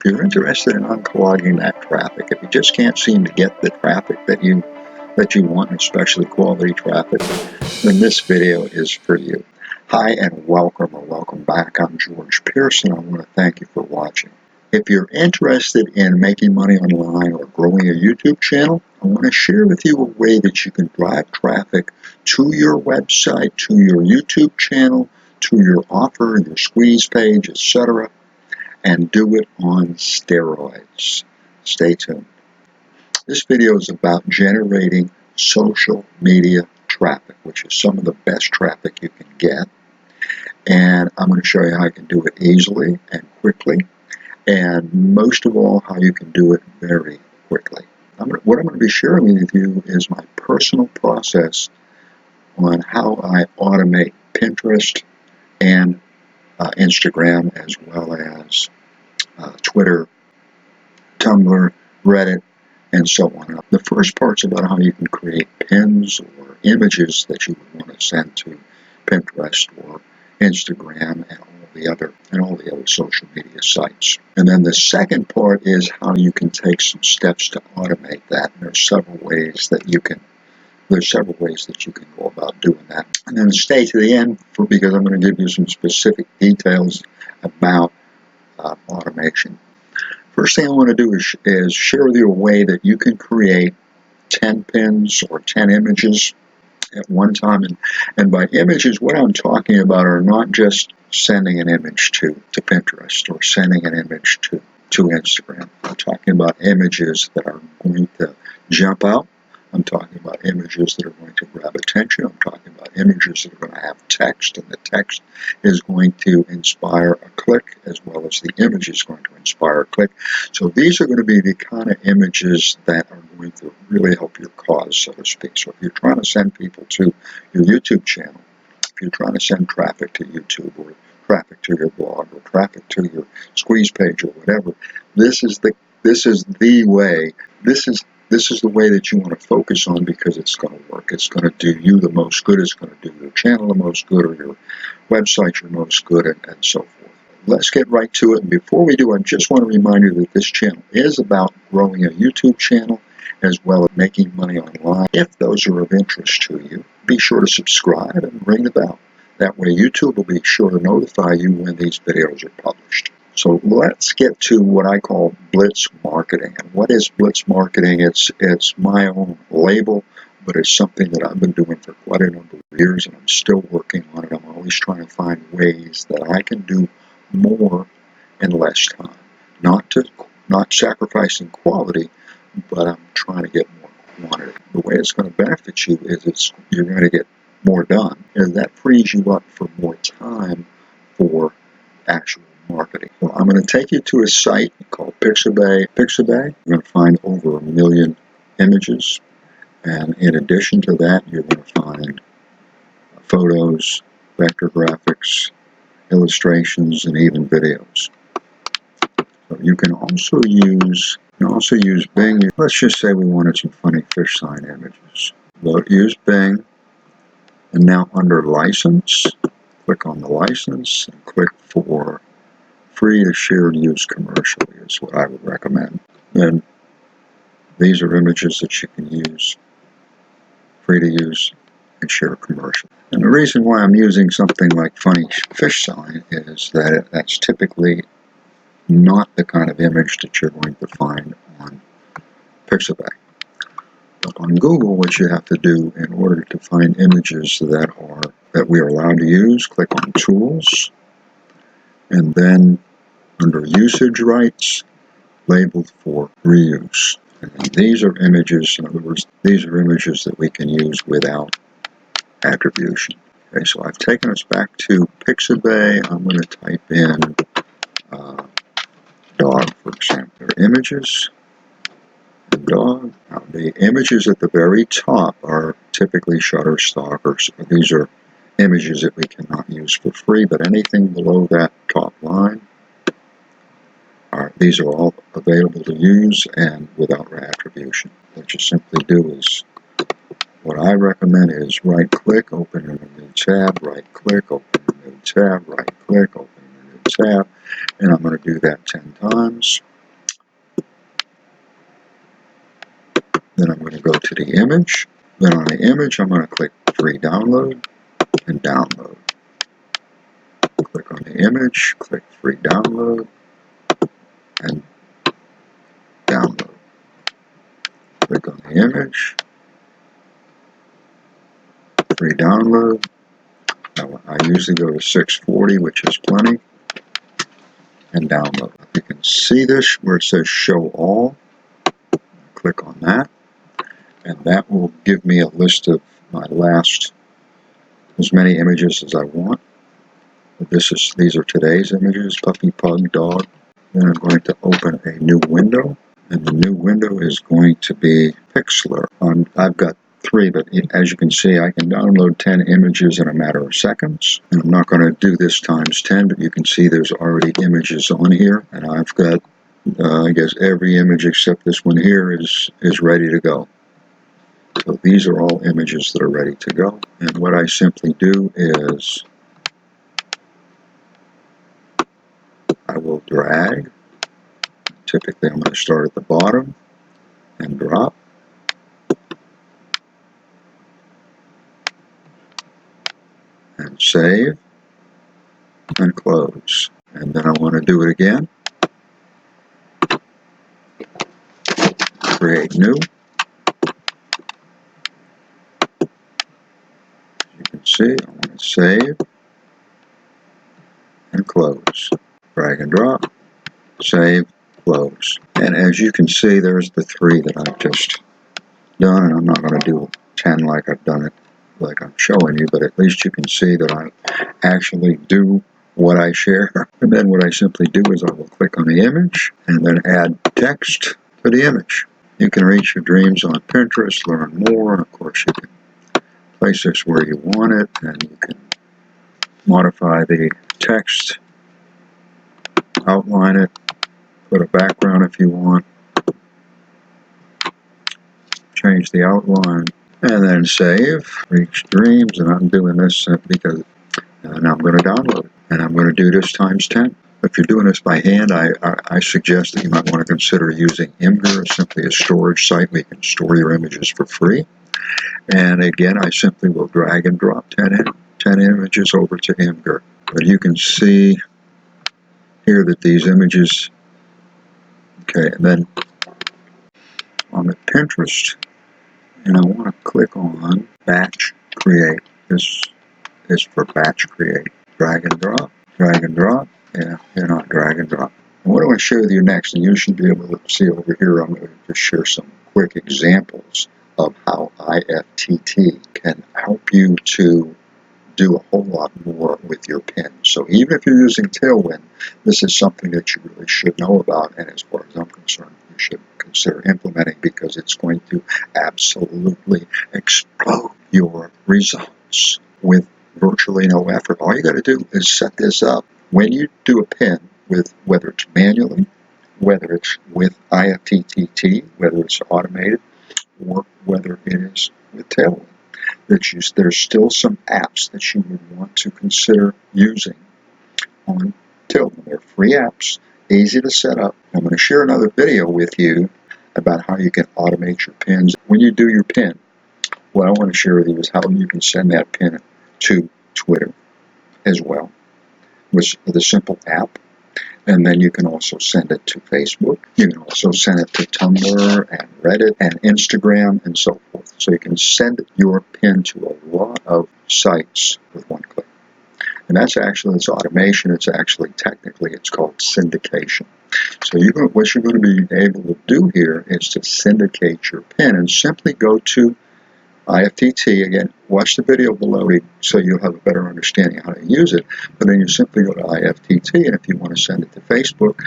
If you're interested in unclogging that traffic, if you just can't seem to get the traffic that you want, especially quality traffic, then this video is for you. Hi and welcome or welcome back. I'm George Pearson. I want to thank you for watching. If you're interested in making money online or growing a YouTube channel, I want to share with you a way that you can drive traffic to your website, to your YouTube channel, to your offer, your squeeze page, etc., and do it on steroids. Stay tuned. This video is about generating social media traffic, which is some of the best traffic you can get. And I'm going to show you how you can do it easily and quickly, and most of all, how you can do it very quickly. What I'm going to be sharing with you is my personal process on how I automate Pinterest and Instagram, as well as Twitter, Tumblr, Reddit, and so on. The first part's about how you can create pins or images that you would want to send to Pinterest or Instagram and all the other social media sites. And then the second part is how you can take some steps to automate that. And there's several ways that you can go about doing that. And then stay to the end because I'm going to give you some specific details about automation. First thing I want to do is share with you a way that you can create 10 pins or 10 images at one time. And by images, what I'm talking about are not just sending an image to Pinterest or sending an image to Instagram. I'm talking about images that are going to jump out. I'm talking about images that are going to grab attention. I'm talking about images that are going to have text, and the text is going to inspire a click, as well as the image is going to inspire a click. So these are going to be the kind of images that are going to really help your cause, so to speak. So if you're trying to send people to your YouTube channel, if you're trying to send traffic to YouTube or traffic to your blog or traffic to your squeeze page or whatever, this is the way that you want to focus on, because it's going to work. It's going to do you the most good. It's going to do your channel the most good, or your website your most good, and so forth. Let's get right to it. And before we do, I just want to remind you that this channel is about growing a YouTube channel as well as making money online. If those are of interest to you, be sure to subscribe and ring the bell. That way YouTube will be sure to notify you when these videos are published. So let's get to what I call Blitz marketing. And what is Blitz marketing? It's my own label, but it's something that I've been doing for quite a number of years, and I'm still working on it. I'm always trying to find ways that I can do more in less time. Not sacrificing quality, but I'm trying to get more quantity. The way it's going to benefit you is you're going to get more done, and that frees you up for more time for actual marketing. Well, I'm going to take you to a site called Pixabay. You're going to find over 1 million images, and in addition to that, you're going to find photos, vector graphics, illustrations, and even videos. So you can also use Bing. Let's just say we wanted some funny fish sign images. Well, use Bing, and now under license, click on the license and click for free to shared use commercially is what I would recommend. Then these are images that you can use free to use and share commercial. And the reason why I'm using something like funny fish sign is that that's typically not the kind of image that you're going to find on Pixabay. But on Google, what you have to do in order to find images that we are allowed to use, click on Tools, and then under Usage Rights, labeled for reuse. And these are images, in other words, these are images that we can use without attribution. Okay, so I've taken us back to Pixabay. I'm going to type in dog, for example. There are images, and dog. Now, the images at the very top are typically Shutterstock, or these are images that we cannot use for free, but anything below that top line, these are all available to use and without attribution. What you simply do is, what I recommend is right-click, open in a new tab, right-click, open in a new tab, right-click, open in a new tab, and I'm going to do that 10 times. going to go to the image. Then on the image, I'm going to click free download and download. Click on the image, click free download and download. Click on the image, free download. Now, I usually go to 640, which is plenty, and download. You can see this where it says show all. Click on that, and that will give me a list of my last, as many images as I want. These are today's images, puppy, pug, dog. Then I'm going to open a new window, and the new window is going to be Pixlr. I've got 3, but as you can see, I can download 10 images in a matter of seconds. And I'm not going to do this times 10, but you can see there's already images on here, and I've got, I guess, every image except this one here is ready to go. So these are all images that are ready to go. And what I simply do is I will drag. Typically, I'm going to start at the bottom and drop. And save. And close. And then I want to do it again. Create new. You can see, I want to save. And close. Drag and drop. Save. Close. And as you can see, there's the 3 that I've just done, and I'm not going to do 10 like I've done it, like I'm showing you, but at least you can see that I actually do what I share. And then what I simply do is I will click on the image and then add text to the image. You can reach your dreams on Pinterest, learn more, and of course you can place this where you want it, and you can modify the text, outline it, put a background if you want, change the outline, and then save, reach dreams, and I'm doing this because, and I'm going to download it, and I'm going to do this times 10. If you're doing this by hand, I suggest that you might want to consider using Imgur, simply a storage site where you can store your images for free. And again, I simply will drag and drop 10 images over to Imgur. But you can see here that these images, okay, and then on the Pinterest, and I want to click on batch create. This is for batch create. Drag and drop, drag and drop. Yeah, you're not drag and drop. And what I want to share with you next, and you should be able to see over here, I'm going to just share some quick examples of how IFTT can help you to do a whole lot more with your pins. So even if you're using Tailwind, this is something that you really should know about, and as far as I'm concerned, you should consider implementing, because it's going to absolutely explode your results with virtually no effort. All you got to do is set this up. When you do a pin, with whether it's manually, whether it's with IFTTT, whether it's automated, or whether it is with Tailwind, there's still some apps that you would want to consider using on Tailwind. They're free apps, easy to set up. I'm going to share another video with you about how you can automate your pins. When you do your pin, what I want to share with you is how you can send that pin to Twitter as well with a simple app. And then you can also send it to Facebook. You can also send it to Tumblr and Reddit and Instagram and so forth. So you can send your pin to a lot of sites with one click. And that's actually, it's automation. It's actually, technically, it's called syndication. So what you're going to be able to do here is to syndicate your pin, and simply go to IFTT. Again, watch the video below so you'll have a better understanding of how to use it. But then you simply go to IFTT, and if you want to send it to Facebook,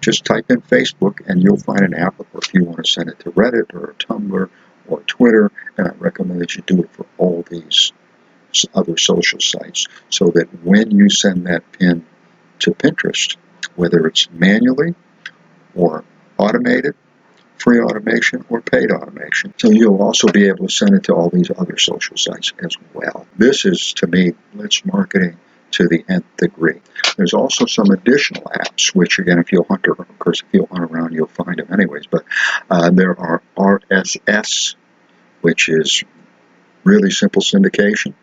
just type in Facebook and you'll find an app. Or if you want to send it to Reddit or Tumblr or Twitter, and I recommend that you do it for all these other social sites, so that when you send that pin to Pinterest, whether it's manually or automated, free automation or paid automation. So you'll also be able to send it to all these other social sites as well. This is, to me, Blitz marketing to the nth degree. There's also some additional apps, which again, if you'll hunt around, of course, if you'll hunt around, you'll find them anyways, but there are RSS which is really simple syndication.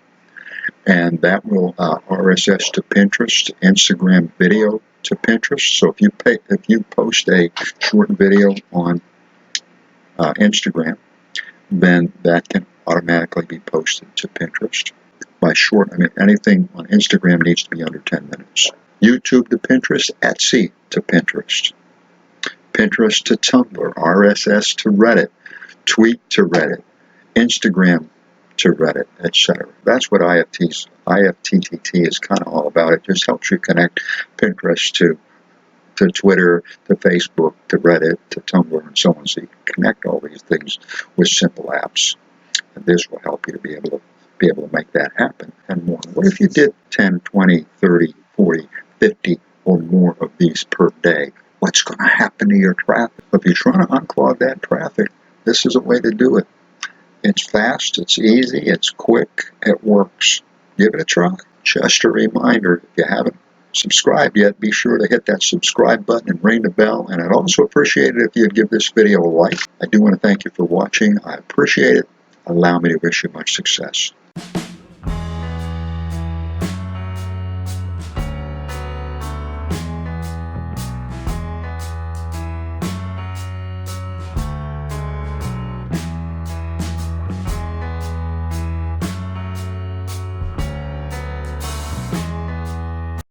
And that will RSS to Pinterest, Instagram video to Pinterest. So if you post a short video on Instagram, then that can automatically be posted to Pinterest. By short, I mean anything on Instagram needs to be under 10 minutes. YouTube to Pinterest, Etsy to Pinterest, Pinterest to Tumblr, RSS to Reddit, Tweet to Reddit, Instagram to Reddit, etc. That's what IFTTT is kind of all about. It just helps you connect Pinterest to Twitter, to Facebook, to Reddit, to Tumblr, and so on. So you can connect all these things with simple apps. And this will help you to be able to make that happen and more. What if you did 10, 20, 30, 40, 50 or more of these per day? What's going to happen to your traffic? If you're trying to unclog that traffic, this is a way to do it. It's fast, it's easy, it's quick, it works. Give it a try. Just a reminder, if you haven't subscribed yet, be sure to hit that subscribe button and ring the bell. And I'd also appreciate it if you'd give this video a like. I do want to thank you for watching. I appreciate it. Allow me to wish you much success.